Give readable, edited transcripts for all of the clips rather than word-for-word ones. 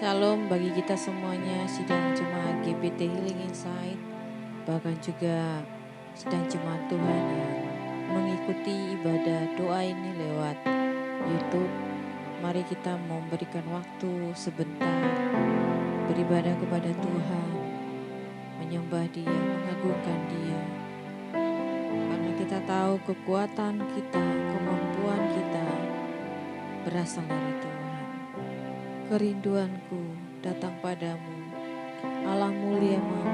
Shalom bagi kita semuanya, sidang jemaat GPT Healing Insight, bahkan juga sidang jemaat Tuhan yang mengikuti ibadah doa ini lewat YouTube. Mari kita memberikan waktu sebentar beribadah kepada Tuhan, menyembah Dia, mengagungkan Dia. Karena kita tahu kekuatan kita, kemampuan kita berasal dari Tuhan. Kerinduanku datang padamu, Allah mulia Maha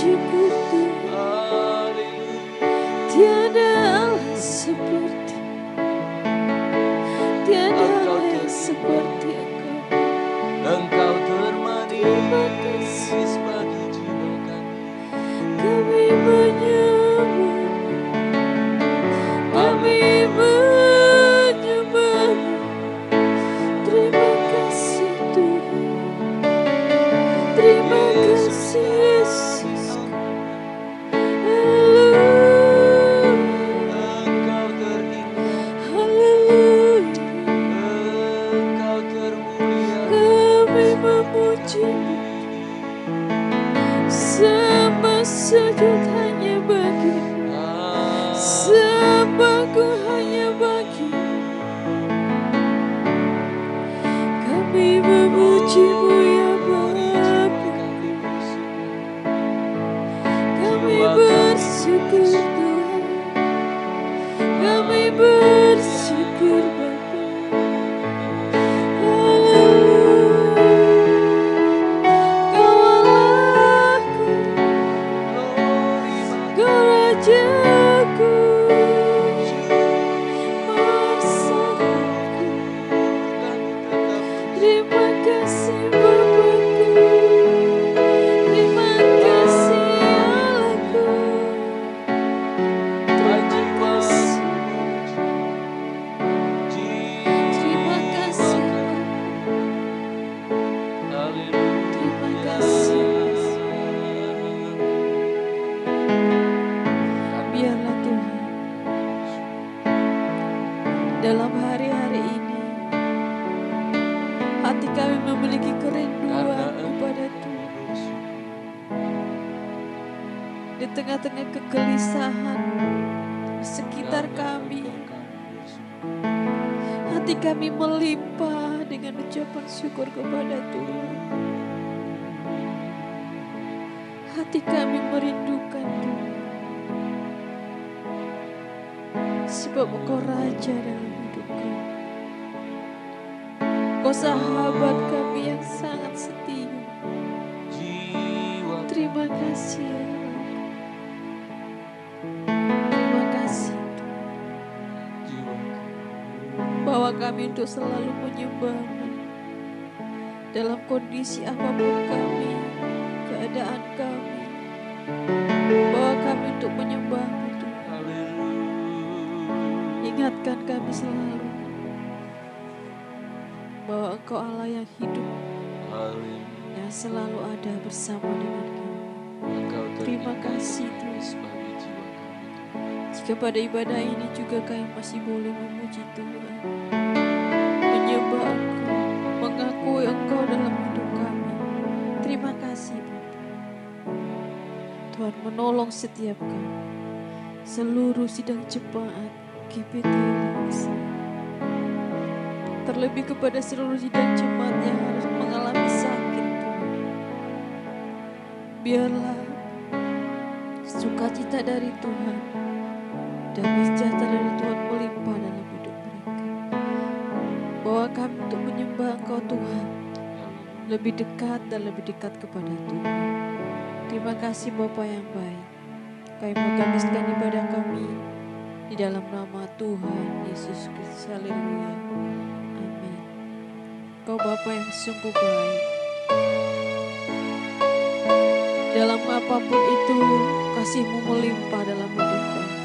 bersyukur Tuhan. Tiada Allah seperti, tiada Allah yang seperti Engkau. Engkau termanis bagi jiwa kami menyembah, kami menyembah. Terima kasih Tuhan, terima kasih Yesus. Engkau terindah, Haleluya, Engkau termulia. kami memuji-Mu. Sembah sujud hanya bagi-Mu, sembahku hanya bagi-Mu. Kami memuji-Mu ya Bapa, kami bersyukur Tuhan, kami bersyukur Bapa. Haleluya, Kau Allahku, Kau Rajaku, Marsadaku. Terima kasih Bapakku, terima kasih Allahku. Terima kasih, terima kasih Bapa. Terima kasih. Biarlah Tuhan dalam hari-hari ini hati kami memiliki kerinduan kepada Tuhan. Di tengah-tengah kegelisahan di sekitar kami, hati kami melimpah dengan ucapan syukur kepada Tuhan. Hati kami merindukan Tuhan, sebab Engkau Raja dalam hidup kami. Engkau sahabat kami yang sangat setia. Terima kasih ya Allah. Terima kasih Tuhan, bahwa kami untuk selalu menyembah-Mu dalam kondisi apapun kami, keadaan kami, bahwa kami untuk menyembah-Mu Tuhan. Ingatkan kami selalu bahwa Engkau Allah yang hidup, yang selalu ada bersama dengan kami. Terima kasih Tuhan. Jika pada ibadah ini juga kami masih boleh memuji Tuhan, menyembah Engkau, mengakui Engkau dalam hidup kami. Terima kasih Bapa. Tuhan menolong setiap kami, seluruh sidang jemaat GBT Indonesia. Terlebih kepada seluruh sidang jemaat yang harus mengalami sakit Tuhan. Biarlah sukacita dari Tuhan, damai sejahtera dari Tuhan melimpah dalam hidup mereka. Bawa kami untuk menyembah Engkau Tuhan, lebih dekat dan lebih dekat kepada Tuhan. Terima kasih Bapa yang baik. Kami menghabiskan ibadah kami di dalam nama Tuhan Yesus Kristus. Haleluya. Amin. Kau Bapa yang sungguh baik. Dalam apapun itu, kasih-Mu melimpah dalam hidup kami.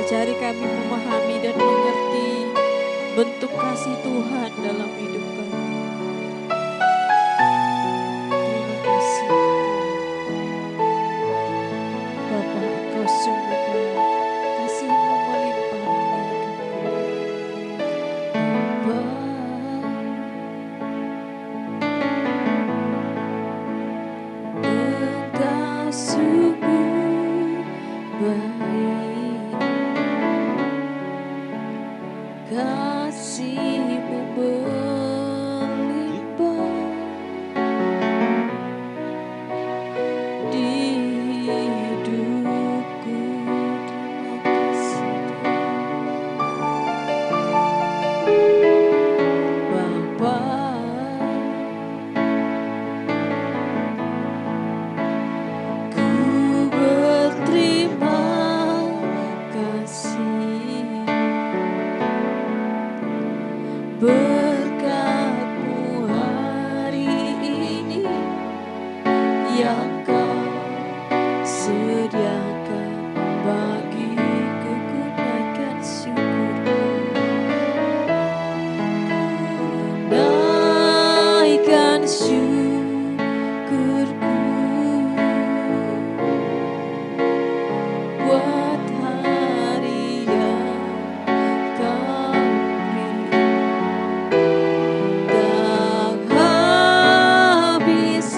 Ajari kami memahami dan mengerti bentuk kasih Tuhan dalam hidup kami. Terima kasih Tuhan. Bapa, Engkau sungguh baik. Kasih-Mu melimpah dalam hidup kami. Bapa, Engkau sungguh baik, kasih-Mu melimpah di hidupku. Terima kasih Bapa. yang Kau sediakan bagiku, ku naikkan syukurku, naikkan syukurku buat hari yang Kau beri. Tak habis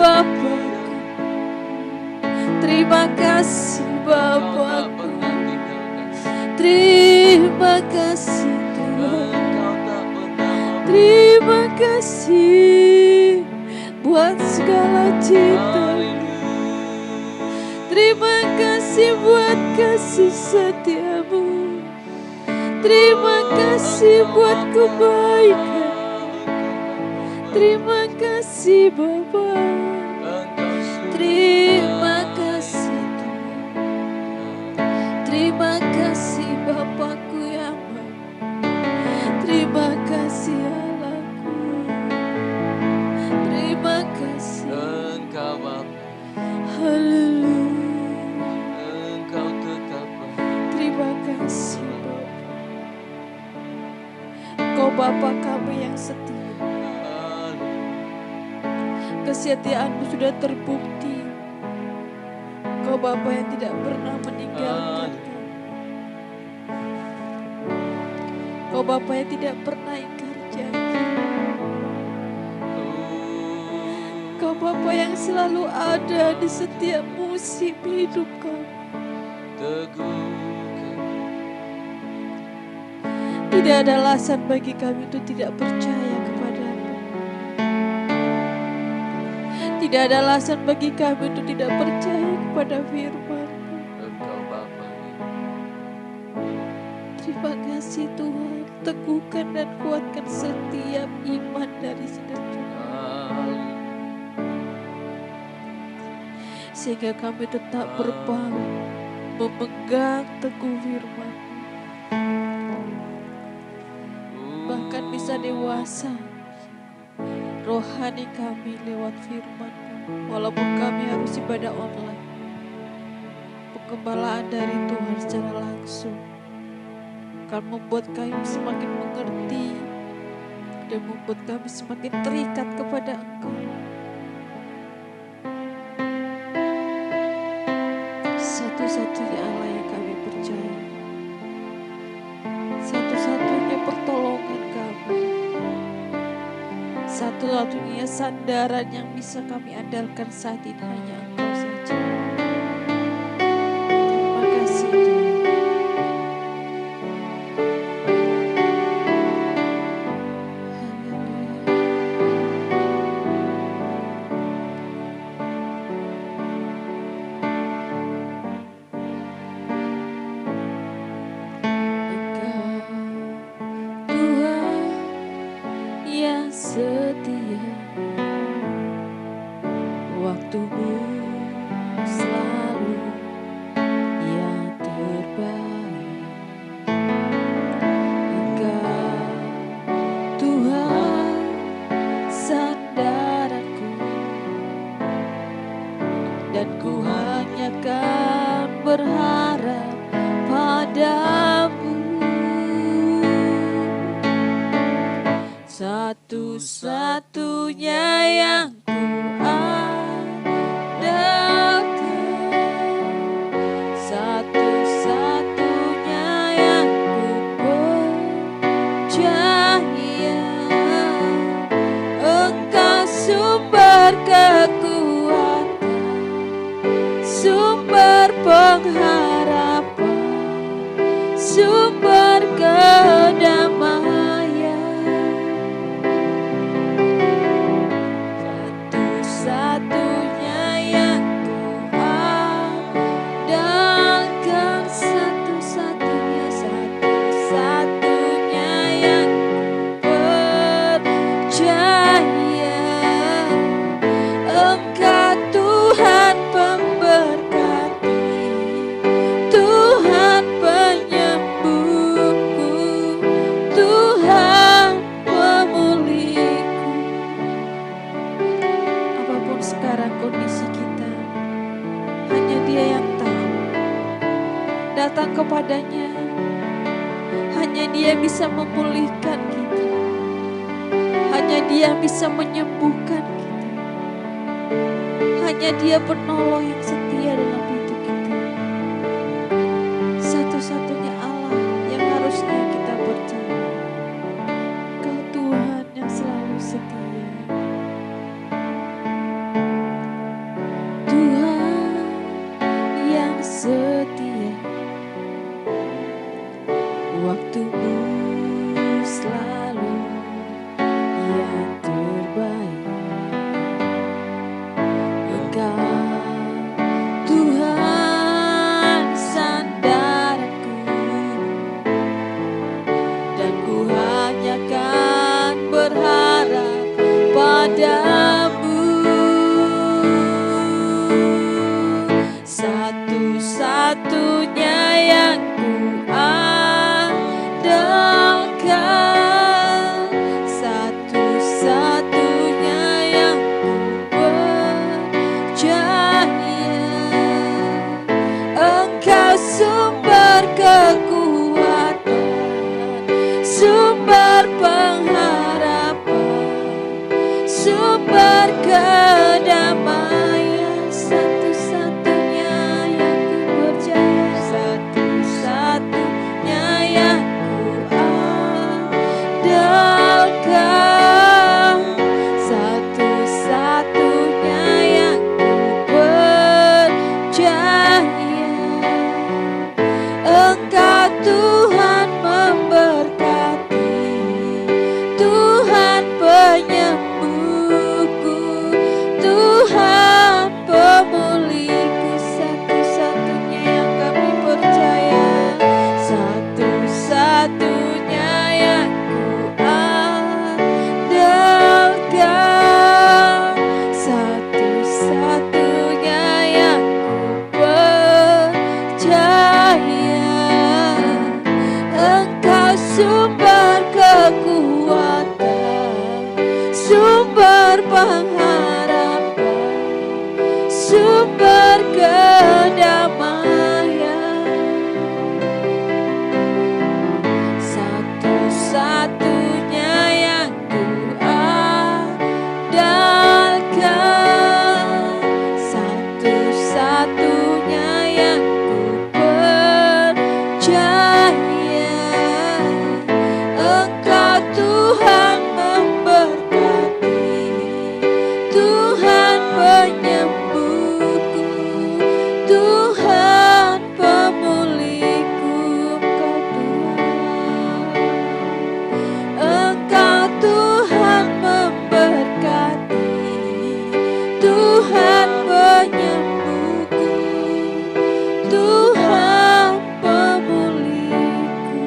Bapakku. Terima kasih Engkau tak Bapakku. pernah tinggalkan. Terima kasih Tuhan. Engkau tak pernah Terima kasih buat segala cinta. Terima kasih buat kasih setiamu. Terima kasih buat kebaikan. Terima kasih Bapa. Terima kasih Tuhan. Terima kasih Bapakku yang baik. Terima kasih Allahku. Terima kasih. Engkau Bapa, Haleluya. Engkau tetap Terima kasih Bapa. Engkau Bapa kami yang setia. Kesetiaanmu sudah terbukti. Engkau Bapa yang tidak pernah meninggalkan kami. Engkau Bapa yang tidak pernah ingkar janji. Engkau Bapa yang selalu ada di setiap musim hidup kami. Tidak ada alasan bagi kami untuk tidak percaya kepadamu. Tidak ada alasan bagi kami untuk tidak percaya kepada firman-Mu. Engkau Bapa. Terima kasih Tuhan. Teguhkan dan kuatkan setiap iman dari saudara. Sehingga kami tetap berpegang, memegang teguh firman. Bahkan bisa dewasa rohani kami lewat firman. Walaupun kami harus ibadah online, pengembalaan dari Tuhan secara langsung akan membuat kami semakin mengerti dan membuat kami semakin terikat kepada Engkau. Satu-satunya Allah yang kami percaya, satu-satunya pertolongan kami, satu-satunya sandaran yang bisa kami andalkan saat ini hanya Engkau saja. Terima kasih Tuhan. Setia, waktumu selalu yang terbaik. Engkau Tuhan sandaranku, dan ku hanya kan berharap padamu. Satu-satunya yang ku andalkan, satu-satunya yang ku percaya. Engkau sumber kekuatan, sumber pengharapan, sumber kedamaian. Datang kepadanya, hanya Dia bisa memulihkan kita, hanya Dia bisa menyembuhkan kita, hanya Dia penolong yang setia dalam hidup kita. Satu-satunya Allah yang harusnya kita percaya, Kau Tuhan yang selalu setia. setia, waktumu selalu yang terbaik. Engkau Tuhan sandaranku, dan ku hanya kan berharap padamu. Satu-satunya yang ku andalkan, satu-satunya yang ku percaya. Engkau sumber kekuatan, sumber pengharapan, sumber kedamaian, satu-satunya yang ku percaya, satu-satunya yang ku andalkan, satu-satunya yang ku percaya. Engkau Tuhan memberkati, Tuhan penyembuhku, Tuhan pemulihku, satu-satunya yang kami percaya, satu-satunya yang ku andalkan, satu-satunya yang ku percaya. Engkau sumber kekuatan, sumber pengharapan, sumber kedamaian, satu-satunya yang ku andalkan, satu-satunya yang ku percaya. Engkau Tuhan memberkati, Tuhan penyembuhku, Tuhan pemulihku. Engkau Tuhan memberkati, Tuhan penyembuhku, Tuhan pemulihku.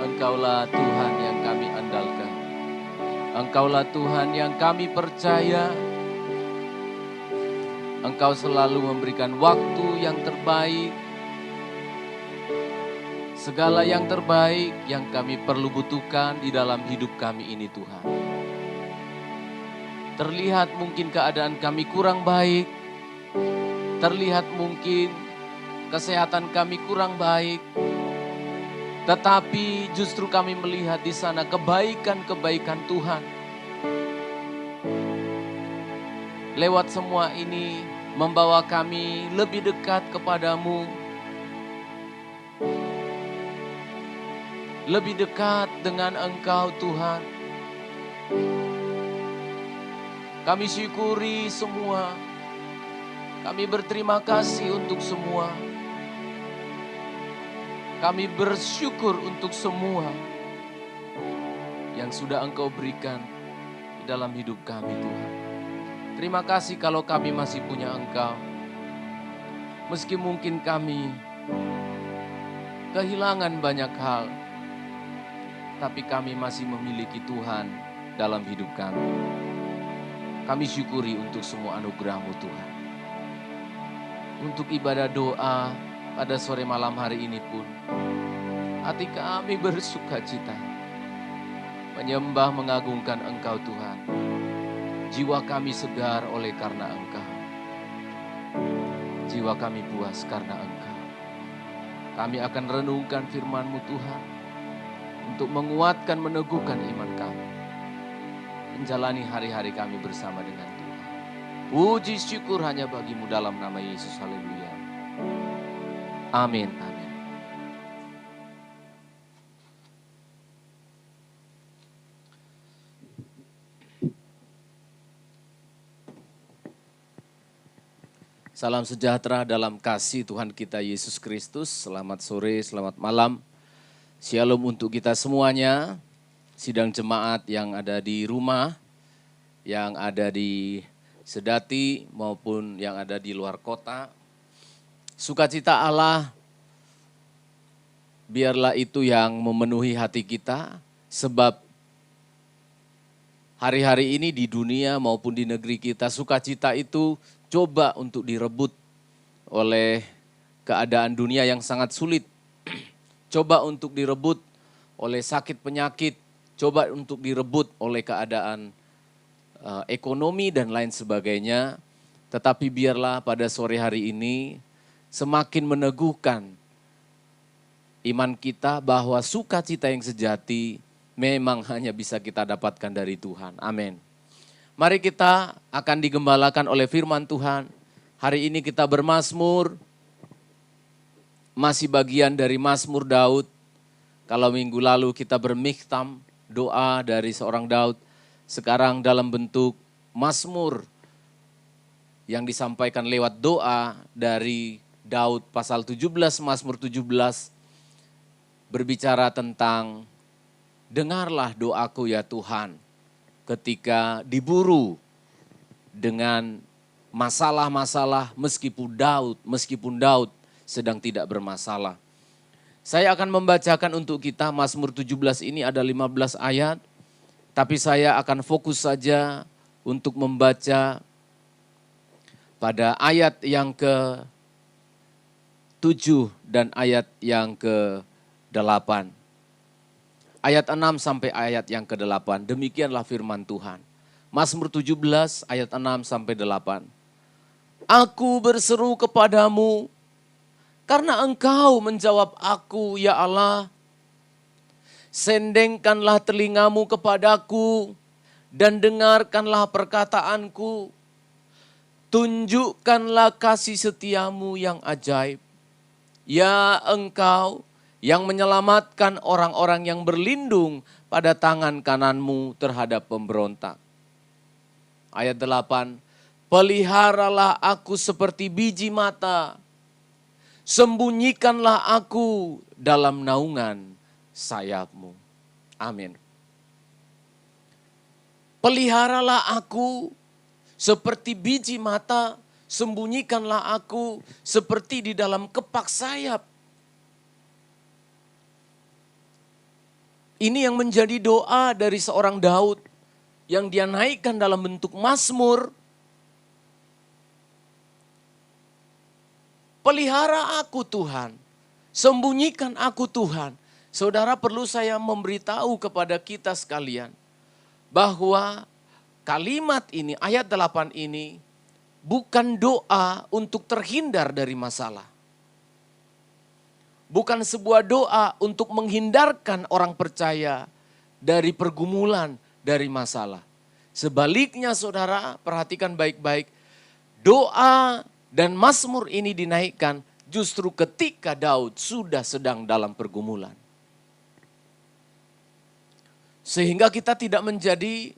Engkaulah Tuhan yang kami andalkan. Engkaulah Tuhan yang kami percaya. Engkau selalu memberikan waktu yang terbaik. Segala yang terbaik yang kami perlu butuhkan di dalam hidup kami ini Tuhan. Terlihat mungkin keadaan kami kurang baik. Terlihat mungkin kesehatan kami kurang baik. Tetapi justru kami melihat di sana kebaikan-kebaikan Tuhan. Lewat semua ini membawa kami lebih dekat kepadamu. Lebih dekat dengan Engkau Tuhan. Kami syukuri semua. Kami berterima kasih untuk semua. Kami bersyukur untuk semua yang sudah Engkau berikan di dalam hidup kami Tuhan. Terima kasih kalau kami masih punya Engkau. Meski mungkin kami kehilangan banyak hal, tapi kami masih memiliki Tuhan dalam hidup kami. Kami syukuri untuk semua anugerah-Mu Tuhan. Untuk ibadah doa pada sore malam hari ini pun, hati kami bersuka cita, menyembah mengagungkan Engkau Tuhan. Jiwa kami segar oleh karena Engkau. Jiwa kami puas karena Engkau. Kami akan renungkan firman-Mu Tuhan, untuk menguatkan, meneguhkan iman kami. Menjalani hari-hari kami bersama dengan Tuhan. Puji syukur hanya bagi-Mu dalam nama Yesus. Haleluya. Amin. Amin. Salam sejahtera dalam kasih Tuhan kita Yesus Kristus. Selamat sore, selamat malam. Shalom untuk kita semuanya. Sidang jemaat yang ada di rumah, yang ada di Sedati maupun yang ada di luar kota. Sukacita Allah, biarlah itu yang memenuhi hati kita. Sebab hari-hari ini di dunia maupun di negeri kita, sukacita itu coba untuk direbut oleh keadaan dunia yang sangat sulit. Coba untuk direbut oleh sakit penyakit. Coba untuk direbut oleh keadaan ekonomi dan lain sebagainya. Tetapi biarlah pada sore hari ini semakin meneguhkan iman kita bahwa sukacita yang sejati memang hanya bisa kita dapatkan dari Tuhan. Amin. Mari kita akan digembalakan oleh firman Tuhan. Hari ini kita bermazmur, masih bagian dari Mazmur Daud. Kalau minggu lalu kita bermikhtam, doa dari seorang Daud. Sekarang dalam bentuk mazmur yang disampaikan lewat doa dari Daud pasal 17, Mazmur 17. Berbicara tentang dengarlah doaku ya Tuhan. Ketika diburu dengan masalah-masalah meskipun Daud sedang tidak bermasalah. Saya akan membacakan untuk kita Mazmur 17 ini ada 15 ayat. Tapi saya akan fokus saja untuk membaca pada ayat yang ke-7 dan ayat yang ke-8. Ayat 6 sampai ayat yang ke-8. Demikianlah firman Tuhan. Mazmur 17 ayat 6 sampai 8. Aku berseru kepadamu karena engkau menjawab aku ya Allah. Sendengkanlah telingamu kepadaku dan dengarkanlah perkataanku. Tunjukkanlah kasih setiamu yang ajaib. Ya engkau yang menyelamatkan orang-orang yang berlindung pada tangan kananmu terhadap pemberontak. Ayat 8, peliharalah aku seperti biji mata, sembunyikanlah aku dalam naungan sayapmu. Amin. Peliharalah aku seperti biji mata, sembunyikanlah aku seperti di dalam kepak sayap. Ini yang menjadi doa dari seorang Daud yang dia naikkan dalam bentuk mazmur. Pelihara aku Tuhan, sembunyikan aku Tuhan. Saudara, perlu saya memberitahu kepada kita sekalian bahwa kalimat ini, ayat 8 ini bukan doa untuk terhindar dari masalah. Bukan sebuah doa untuk menghindarkan orang percaya dari pergumulan, dari masalah. Sebaliknya saudara, perhatikan baik-baik. Doa dan mazmur ini dinaikkan justru ketika Daud sudah sedang dalam pergumulan. Sehingga kita tidak menjadi,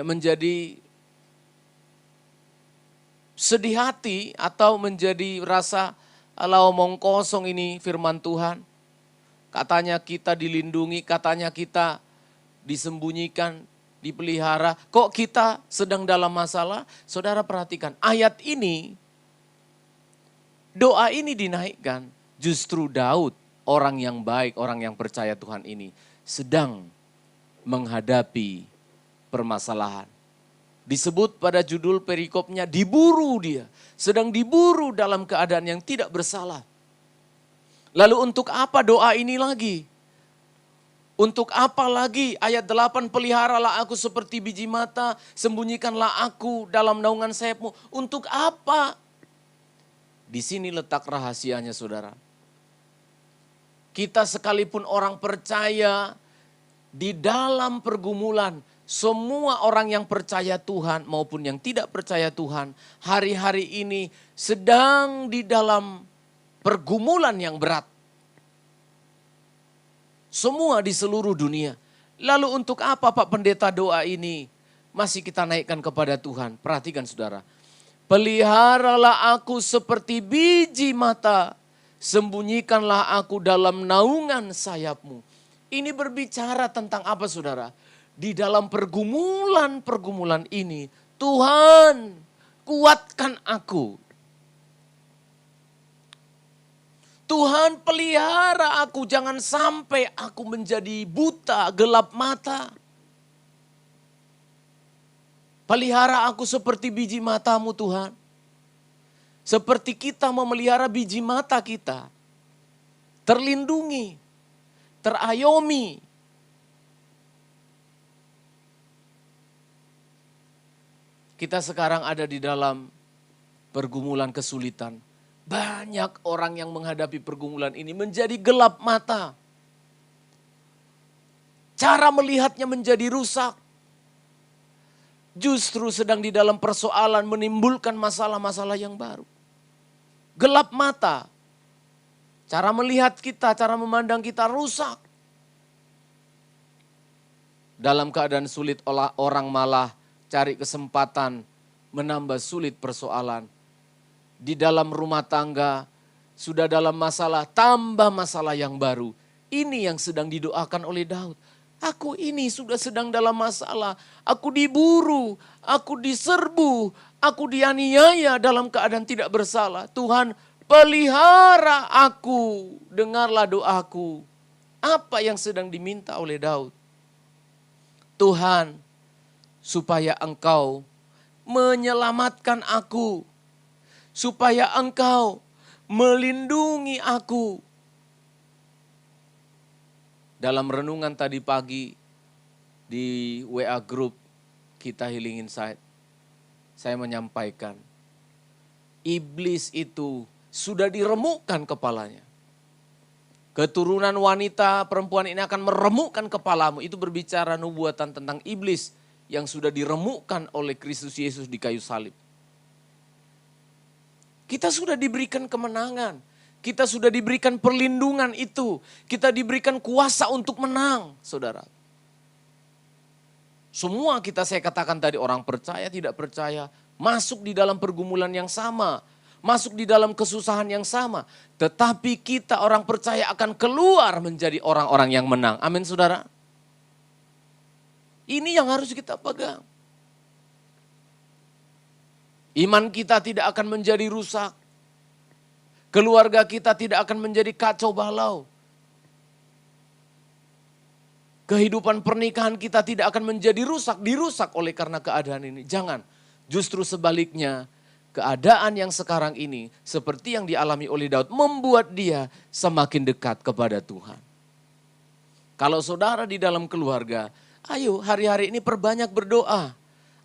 menjadi sedih hati atau menjadi rasa, alah omong kosong ini firman Tuhan. Katanya kita dilindungi, katanya kita disembunyikan, dipelihara. Kok kita sedang dalam masalah? Saudara perhatikan, ayat ini, doa ini dinaikkan. Justru Daud, orang yang baik, orang yang percaya Tuhan ini, sedang menghadapi permasalahan. Disebut pada judul perikopnya, diburu dia. Sedang diburu dalam keadaan yang tidak bersalah. Lalu untuk apa doa ini lagi? Untuk apa lagi? Ayat 8, peliharalah aku seperti biji mata, sembunyikanlah aku dalam naungan sayapmu. Untuk apa? Di sini letak rahasianya saudara. Kita sekalipun orang percaya di dalam pergumulan, semua orang yang percaya Tuhan maupun yang tidak percaya Tuhan, hari-hari ini sedang di dalam pergumulan yang berat. Semua di seluruh dunia. Lalu untuk apa Pak Pendeta doa ini masih kita naikkan kepada Tuhan? Perhatikan saudara. Peliharalah aku seperti biji mata, sembunyikanlah aku dalam naungan sayapmu. Ini berbicara tentang apa saudara? Di dalam pergumulan-pergumulan ini, Tuhan kuatkan aku. Tuhan pelihara aku, jangan sampai aku menjadi buta, gelap mata. Pelihara aku seperti biji matamu Tuhan. Seperti kita memelihara biji mata kita. Terlindungi, terayomi. Kita sekarang ada di dalam pergumulan kesulitan. Banyak orang yang menghadapi pergumulan ini menjadi gelap mata. Cara melihatnya menjadi rusak. Justru sedang di dalam persoalan menimbulkan masalah-masalah yang baru. Gelap mata. Cara melihat kita, cara memandang kita rusak. Dalam keadaan sulit orang malah cari kesempatan menambah sulit persoalan. Di dalam rumah tangga sudah dalam masalah, tambah masalah yang baru. Ini yang sedang didoakan oleh Daud. Aku ini sudah sedang dalam masalah. Aku diburu, aku diserbu, aku dianiaya dalam keadaan tidak bersalah. Tuhan pelihara aku, dengarlah doaku. Apa yang sedang diminta oleh Daud? Tuhan, supaya Engkau menyelamatkan aku. Supaya Engkau melindungi aku. Dalam renungan tadi pagi di WA Group kita Healing Insight, saya menyampaikan, iblis itu sudah diremukkan kepalanya. Keturunan wanita perempuan ini akan meremukkan kepalamu. Itu berbicara nubuatan tentang iblis yang sudah diremukkan oleh Kristus Yesus di kayu salib. Kita sudah diberikan kemenangan. Kita sudah diberikan perlindungan itu. Kita diberikan kuasa untuk menang, saudara. Semua kita saya katakan tadi, orang percaya tidak percaya, masuk di dalam pergumulan yang sama. Masuk di dalam kesusahan yang sama. Tetapi kita orang percaya akan keluar menjadi orang-orang yang menang. Amin saudara. Ini yang harus kita pegang. Iman kita tidak akan menjadi rusak. Keluarga kita tidak akan menjadi kacau balau. Kehidupan pernikahan kita tidak akan menjadi dirusak oleh karena keadaan ini. Jangan, justru sebaliknya, keadaan yang sekarang ini seperti yang dialami oleh Daud membuat dia semakin dekat kepada Tuhan. Kalau saudara di dalam keluarga, ayo hari-hari ini perbanyak berdoa.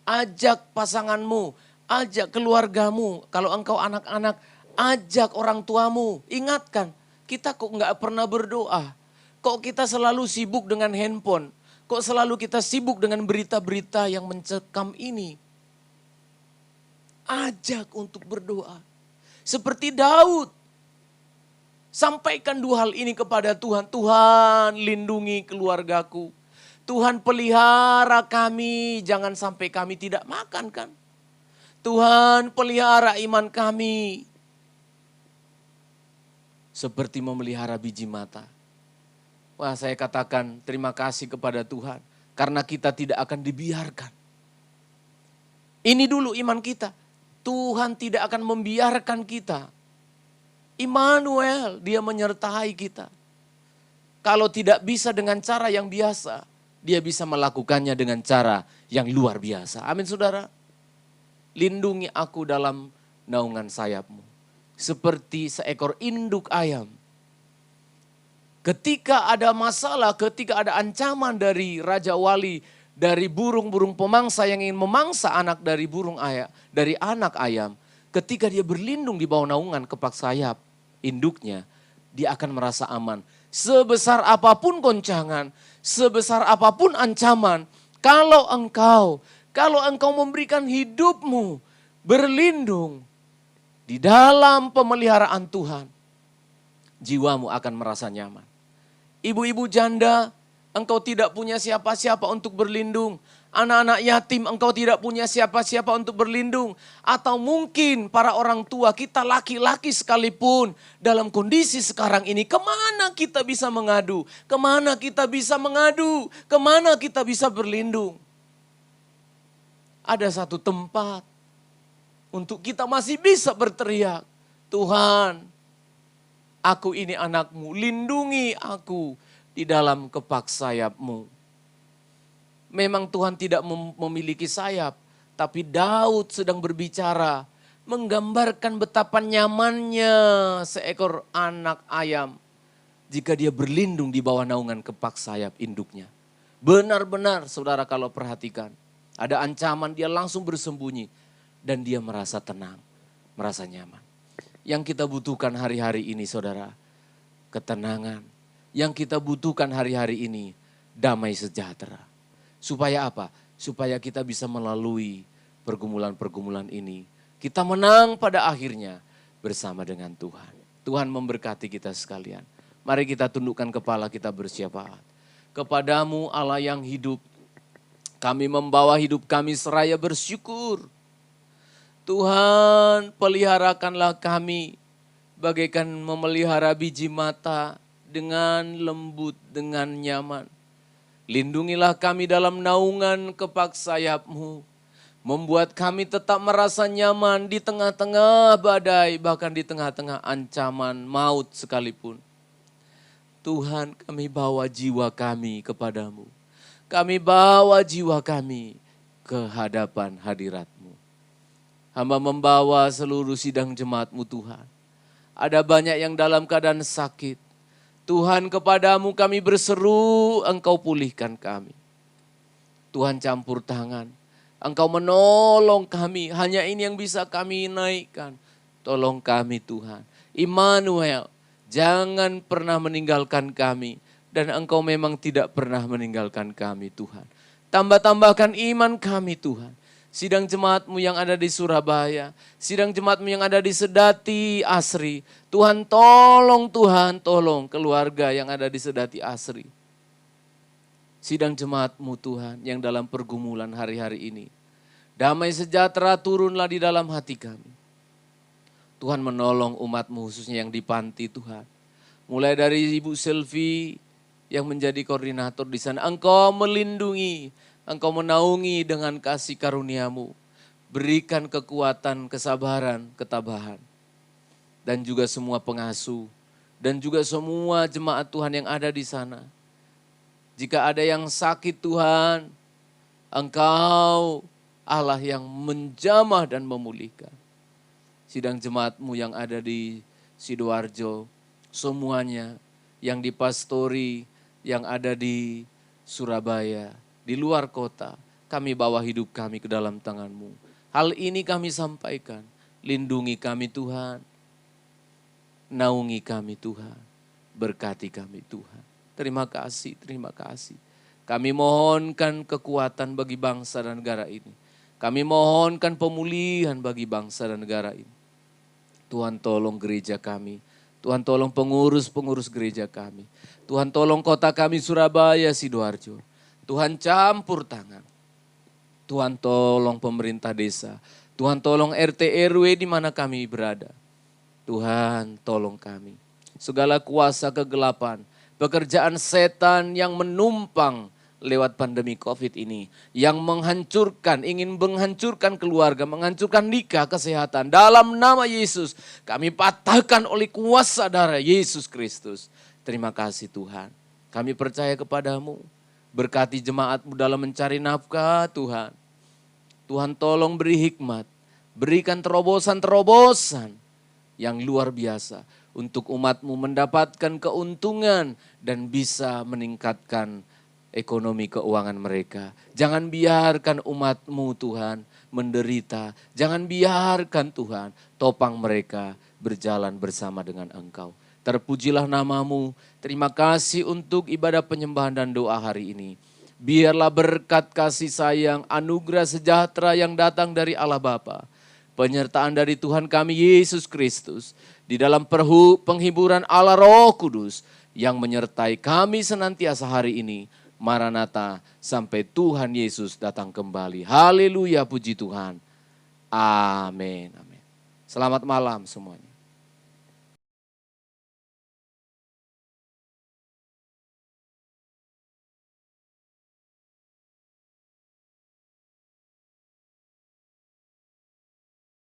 Ajak pasanganmu, ajak keluargamu, kalau engkau anak-anak, ajak orang tuamu, ingatkan, kita kok nggak pernah berdoa. Kok kita selalu sibuk dengan handphone? Kok selalu kita sibuk dengan berita-berita yang mencekam ini? Ajak untuk berdoa. Seperti Daud. Sampaikan dua hal ini kepada Tuhan. Tuhan lindungi keluargaku. Tuhan pelihara kami, jangan sampai kami tidak makan kan. Tuhan pelihara iman kami. Seperti memelihara biji mata. Wah, saya katakan terima kasih kepada Tuhan. Karena kita tidak akan dibiarkan. Ini dulu iman kita. Tuhan tidak akan membiarkan kita. Immanuel, dia menyertai kita. Kalau tidak bisa dengan cara yang biasa, dia bisa melakukannya dengan cara yang luar biasa. Amin saudara. Lindungi aku dalam naungan sayapmu. Seperti seekor induk ayam. Ketika ada masalah, ketika ada ancaman dari Raja Wali, dari burung-burung pemangsa yang ingin memangsa anak dari dari anak ayam. Ketika dia berlindung di bawah naungan kepak sayap induknya, dia akan merasa aman. Sebesar apapun goncangan, sebesar apapun ancaman, kalau engkau memberikan hidupmu berlindung di dalam pemeliharaan Tuhan, jiwamu akan merasa nyaman. Ibu-ibu janda, engkau tidak punya siapa-siapa untuk berlindung. Anak-anak yatim engkau tidak punya siapa-siapa untuk berlindung. Atau mungkin para orang tua kita laki-laki sekalipun dalam kondisi sekarang ini. Kemana kita bisa mengadu? Kemana kita bisa mengadu? Kemana kita bisa berlindung? Ada satu tempat untuk kita masih bisa berteriak. Tuhan, aku ini anakmu, lindungi aku di dalam kepak sayap-Mu. Memang Tuhan tidak memiliki sayap, tapi Daud sedang berbicara, menggambarkan betapa nyamannya seekor anak ayam jika dia berlindung di bawah naungan kepak sayap induknya. Benar-benar saudara kalau perhatikan, ada ancaman dia langsung bersembunyi dan dia merasa tenang, merasa nyaman. Yang kita butuhkan hari-hari ini saudara, ketenangan. Yang kita butuhkan hari-hari ini, damai sejahtera. Supaya apa? Supaya kita bisa melalui pergumulan-pergumulan ini. Kita menang pada akhirnya bersama dengan Tuhan. Tuhan memberkati kita sekalian. Mari kita tundukkan kepala kita bersyafaat. Kepadamu Allah yang hidup, kami membawa hidup kami seraya bersyukur. Tuhan, peliharakanlah kami bagaikan memelihara biji mata dengan lembut, dengan nyaman. Lindungilah kami dalam naungan kepak sayap-Mu. Membuat kami tetap merasa nyaman di tengah-tengah badai, bahkan di tengah-tengah ancaman maut sekalipun. Tuhan, kami bawa jiwa kami kepadamu. Kami bawa jiwa kami ke hadapan hadirat-Mu. Hamba membawa seluruh sidang jemaat-Mu Tuhan. Ada banyak yang dalam keadaan sakit. Tuhan, kepadamu kami berseru, Engkau pulihkan kami. Tuhan campur tangan, Engkau menolong kami, hanya ini yang bisa kami naikkan. Tolong kami Tuhan. Immanuel, jangan pernah meninggalkan kami. Dan Engkau memang tidak pernah meninggalkan kami Tuhan. Tambah-tambahkan iman kami Tuhan. Sidang jemaat-Mu yang ada di Surabaya, sidang jemaat-Mu yang ada di Sedati Asri. Tuhan tolong keluarga yang ada di Sedati Asri. Sidang jemaat-Mu Tuhan yang dalam pergumulan hari-hari ini. Damai sejahtera turunlah di dalam hati kami. Tuhan menolong umat-Mu khususnya yang di panti Tuhan. Mulai dari Ibu Sylvie yang menjadi koordinator di sana. Engkau melindungi, Engkau menaungi dengan kasih karunia-Mu. Berikan kekuatan, kesabaran, ketabahan. Dan juga semua pengasuh. Dan juga semua jemaat Tuhan yang ada di sana. Jika ada yang sakit Tuhan, Engkau Allah yang menjamah dan memulihkan. Sidang jemaat-Mu yang ada di Sidoarjo, semuanya yang di pastori, yang ada di Surabaya, di luar kota, kami bawa hidup kami ke dalam tangan-Mu. Hal ini kami sampaikan, lindungi kami Tuhan, naungi kami Tuhan, berkati kami Tuhan. Terima kasih, terima kasih. Kami mohonkan kekuatan bagi bangsa dan negara ini. Kami mohonkan pemulihan bagi bangsa dan negara ini. Tuhan tolong gereja kami, Tuhan tolong pengurus-pengurus gereja kami. Tuhan tolong kota kami Surabaya, Sidoarjo. Tuhan campur tangan. Tuhan tolong pemerintah desa. Tuhan tolong RT RW di mana kami berada. Tuhan tolong kami. Segala kuasa kegelapan, pekerjaan setan yang menumpang lewat pandemi COVID ini. Yang menghancurkan, ingin menghancurkan keluarga, menghancurkan nikah, kesehatan. Dalam nama Yesus kami patahkan oleh kuasa darah Yesus Kristus. Terima kasih Tuhan. Kami percaya kepadamu. Berkati jemaat-Mu dalam mencari nafkah Tuhan. Tuhan tolong beri hikmat. Berikan terobosan-terobosan yang luar biasa. Untuk umat-Mu mendapatkan keuntungan dan bisa meningkatkan ekonomi keuangan mereka. Jangan biarkan umat-Mu Tuhan menderita. Jangan biarkan Tuhan topang mereka berjalan bersama dengan Engkau. Terpujilah nama-Mu. Terima kasih untuk ibadah penyembahan dan doa hari ini. Biarlah berkat kasih sayang, anugerah sejahtera yang datang dari Allah Bapa, penyertaan dari Tuhan kami Yesus Kristus, di dalam penghiburan Allah Roh Kudus yang menyertai kami senantiasa hari ini, Maranatha, sampai Tuhan Yesus datang kembali. Haleluya, puji Tuhan. Amin. Amin. Selamat malam semuanya.